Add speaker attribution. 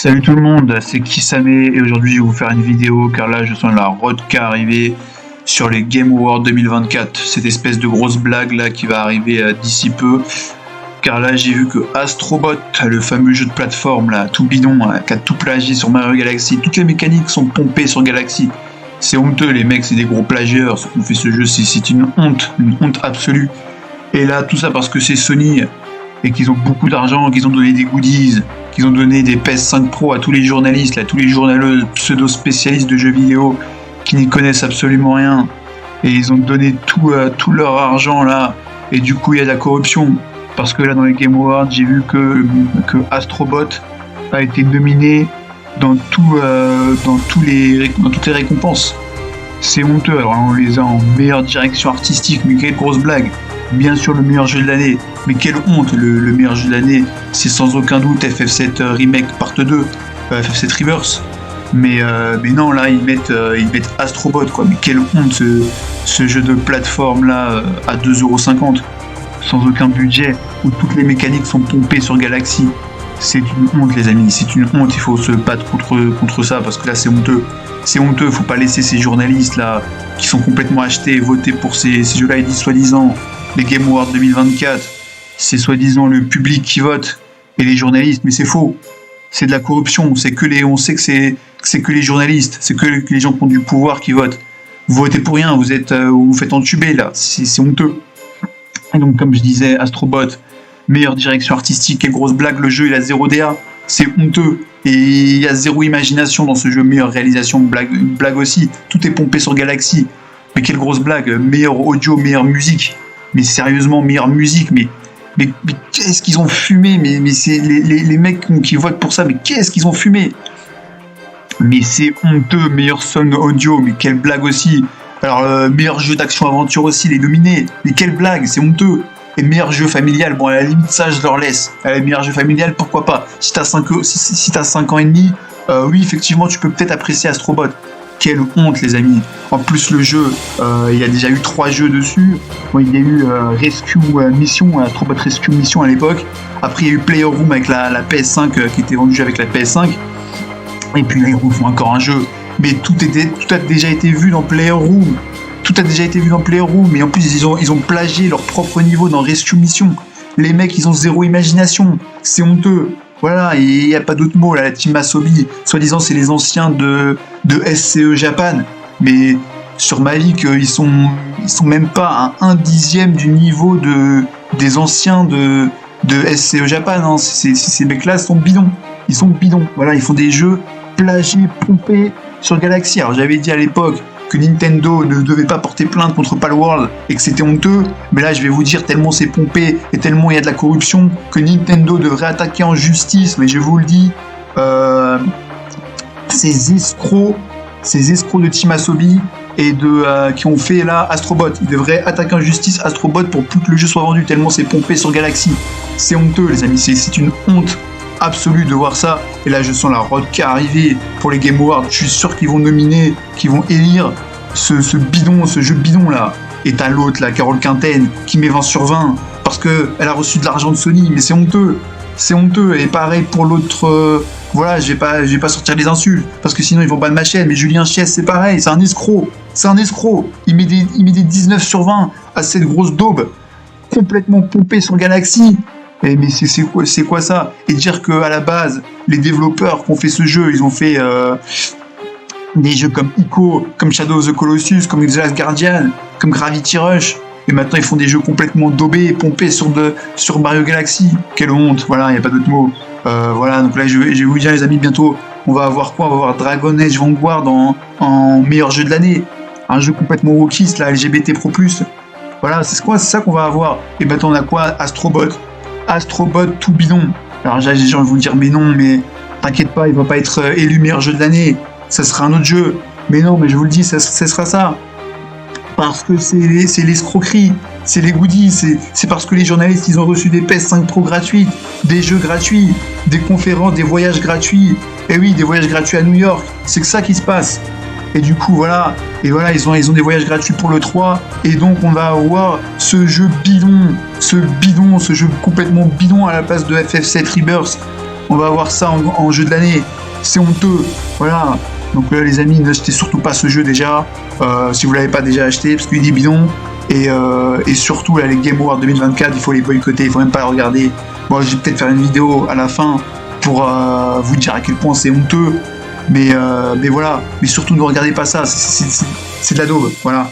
Speaker 1: Salut tout le monde, c'est Kisame et aujourd'hui je vais vous faire une vidéo car là je sens la Rodka arriver sur les Game Awards 2024, cette espèce de grosse blague là qui va arriver d'ici peu, car là j'ai vu que Astrobot, le fameux jeu de plateforme là, tout bidon, là, qui a tout plagié sur Mario Galaxy, toutes les mécaniques sont pompées sur Galaxy, c'est honteux les mecs, c'est des gros plagieurs, ceux qui ont fait ce jeu, c'est une honte absolue, et là tout ça parce que c'est Sony et qu'ils ont beaucoup d'argent, qu'ils ont donné des goodies, qu'ils ont donné des PS5 Pro à tous les journalistes, à tous les journaleux pseudo-spécialistes de jeux vidéo qui n'y connaissent absolument rien. Et ils ont donné tout leur argent là. Et du coup, il y a de la corruption. Parce que là, dans les Game Awards, j'ai vu que Astrobot a été nominé dans toutes les récompenses. C'est honteux. Alors là, on les a en meilleure direction artistique, mais quelle grosse blague. Bien sûr le meilleur jeu de l'année, mais quelle honte, le meilleur jeu de l'année, c'est sans aucun doute FF7 Remake Part 2, FF7 Rebirth, mais non, là ils mettent Astrobot, quoi, mais quelle honte ce jeu de plateforme là à 2,50€, sans aucun budget, où toutes les mécaniques sont pompées sur Galaxy. C'est une honte les amis, c'est une honte, il faut se battre contre ça, parce que là c'est honteux, faut pas laisser ces journalistes là, qui sont complètement achetés et voter pour ces jeux-là, ils disent soi-disant les Game Awards 2024, c'est soi-disant le public qui vote et les journalistes, mais c'est faux. C'est de la corruption. On sait que les journalistes, c'est que les gens qui ont du pouvoir qui votent. Vous votez pour rien, vous faites entuber là. C'est honteux. Et donc comme je disais, Astrobot, meilleure direction artistique, quelle grosse blague, le jeu il a 0 DA, c'est honteux. Et il y a 0 imagination dans ce jeu, meilleure réalisation, une blague aussi. Tout est pompé sur Galaxy. Mais quelle grosse blague, meilleure audio, meilleure musique. Mais sérieusement, meilleure musique, mais qu'est-ce qu'ils ont fumé, mais c'est les mecs qui votent pour ça, mais qu'est-ce qu'ils ont fumé. Mais c'est honteux, meilleur son audio, mais quelle blague aussi. Alors, meilleur jeu d'action-aventure aussi, les dominés, mais quelle blague, c'est honteux. Et meilleur jeu familial, bon à la limite ça je leur laisse. Meilleur jeu familial, pourquoi pas. Si t'as 5 ans et demi, oui effectivement tu peux peut-être apprécier Astrobot. Quelle honte les amis. En plus le jeu, il y a déjà eu 3 jeux dessus. Bon, il y a eu Rescue Mission, Astrobot Rescue Mission à l'époque. Après il y a eu Player Room avec la PS5 qui était vendu avec la PS5. Et puis là ils refont encore un jeu. Mais tout a déjà été vu dans Player Room. Tout a déjà été vu dans Player Room. Et en plus ils ont plagié leur propre niveau dans Rescue Mission. Les mecs ils ont 0 imagination. C'est honteux. Voilà, il n'y a pas d'autre mot là, la team Asobi, soi-disant c'est les anciens de SCE Japan, mais sur Mavic ils sont même pas à 1/10 du niveau des anciens de SCE Japan, hein. Ces mecs-là sont bidons, voilà, ils font des jeux plagiés, pompés sur Galaxy. Alors j'avais dit à l'époque que Nintendo ne devait pas porter plainte contre Palworld et que c'était honteux, mais là je vais vous dire tellement c'est pompé et tellement il y a de la corruption que Nintendo devrait attaquer en justice, mais je vous le dis, ces escrocs de Team Asobi et qui ont fait là Astrobot, ils devraient attaquer en justice Astrobot pour plus que le jeu soit vendu tellement c'est pompé sur Galaxy. C'est honteux les amis, c'est une honte absolue de voir ça. Et là je sens la Rodka arriver pour les Game Awards, je suis sûr qu'ils vont nominer, qu'ils vont élire ce jeu bidon là. Et t'as l'autre là, Carole Quinten, qui met 20 sur 20 parce que elle a reçu de l'argent de Sony, mais c'est honteux. Et pareil pour l'autre, voilà, je vais pas sortir les insultes parce que sinon ils vont ban ma chaîne, mais Julien Chies c'est pareil, c'est un escroc, il met des 19 sur 20 à cette grosse daube complètement pompée sur Galaxy. Mais c'est quoi ça? Et dire qu'à la base, les développeurs qui ont fait ce jeu, ils ont fait des jeux comme Ico, comme Shadow of the Colossus, comme The Last Guardian, comme Gravity Rush, et maintenant ils font des jeux complètement daubés et pompés sur Mario Galaxy. Quelle honte, voilà, il n'y a pas d'autre mot. Voilà, donc là je vais vous dire les amis, bientôt on va avoir quoi? On va avoir Dragon Age Vanguard en meilleur jeu de l'année. Un jeu complètement wokiste, là, LGBT Pro+. Voilà, c'est ça qu'on va avoir. Et maintenant on a quoi? Astrobot tout bidon. Alors j'ai gens vont vous dire mais non, mais t'inquiète pas, il va pas être élu meilleur jeu de l'année, ça sera un autre jeu. Mais non, mais je vous le dis, ça sera ça. Parce que c'est l'escroquerie, c'est les goodies, c'est parce que les journalistes ils ont reçu des PS5 Pro gratuites, des jeux gratuits, des conférences, des voyages gratuits. Et oui, des voyages gratuits à New York, c'est que ça qui se passe. Et du coup voilà, ils ont des voyages gratuits pour le 3, et donc on va avoir ce jeu bidon, ce jeu complètement bidon à la place de FF7 Rebirth. on va avoir ça en jeu de l'année. C'est honteux, voilà. Donc les amis, n'achetez surtout pas ce jeu déjà, si vous l'avez pas déjà acheté, parce qu'il est bidon. Et surtout là, les Game Awards 2024, il faut les boycotter, il faut même pas les regarder. Bon, je vais peut-être faire une vidéo à la fin pour vous dire à quel point c'est honteux, mais voilà. Mais surtout ne regardez pas ça, c'est de la daube, voilà.